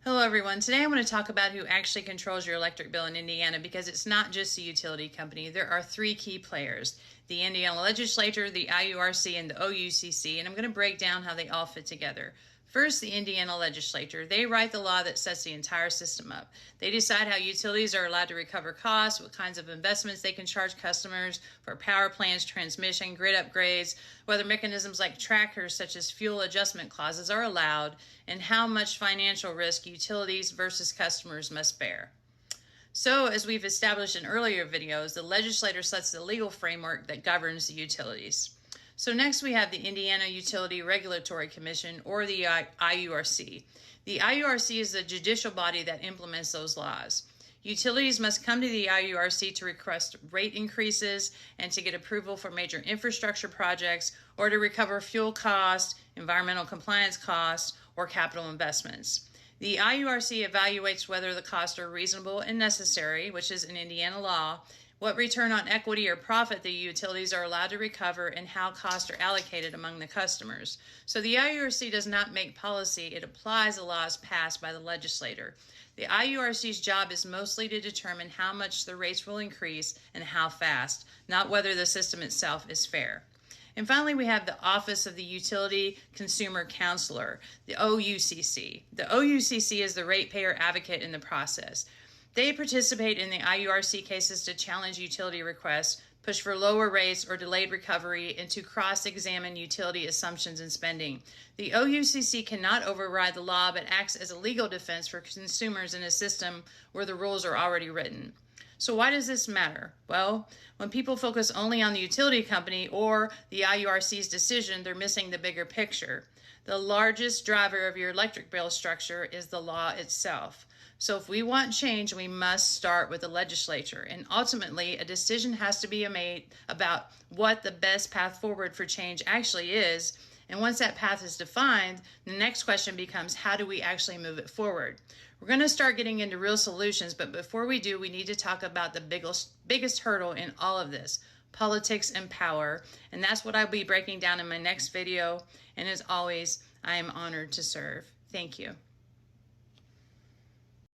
Hello everyone. Today I want to talk about who actually controls your electric bill in Indiana, because it's not just the utility company. There are three key players: the Indiana Legislature, the IURC, and the OUCC, and I'm going to break down how they all fit together. First, the Indiana Legislature. They write the law that sets the entire system up. They decide how utilities are allowed to recover costs, what kinds of investments they can charge customers for power plants, transmission, grid upgrades, whether mechanisms like trackers such as fuel adjustment clauses are allowed, and how much financial risk utilities versus customers must bear. So, as we've established in earlier videos, the legislature sets the legal framework that governs the utilities. So next we have the Indiana Utility Regulatory Commission, or the IURC. The IURC is the judicial body that implements those laws. Utilities must come to the IURC to request rate increases and to get approval for major infrastructure projects, or to recover fuel costs, environmental compliance costs, or capital investments. The IURC evaluates whether the costs are reasonable and necessary, which is an Indiana law, what return on equity or profit the utilities are allowed to recover, and how costs are allocated among the customers. So the IURC does not make policy, it applies the laws passed by the legislature. The IURC's job is mostly to determine how much the rates will increase and how fast, not whether the system itself is fair. And finally, we have the Office of the Utility Consumer Counselor, the OUCC. The OUCC is the ratepayer advocate in the process. They participate in the IURC cases to challenge utility requests, push for lower rates or delayed recovery, and to cross-examine utility assumptions and spending. The OUCC cannot override the law, but acts as a legal defense for consumers in a system where the rules are already written. So why does this matter? Well, when people focus only on the utility company or the IURC's decision, they're missing the bigger picture. The largest driver of your electric bill structure is the law itself. So if we want change, we must start with the legislature. And ultimately, a decision has to be made about what the best path forward for change actually is. And once that path is defined, the next question becomes, how do we actually move it forward? We're going to start getting into real solutions, but before we do, we need to talk about the biggest hurdle in all of this: politics and power. And that's what I'll be breaking down in my next video. And as always, I am honored to serve. Thank you.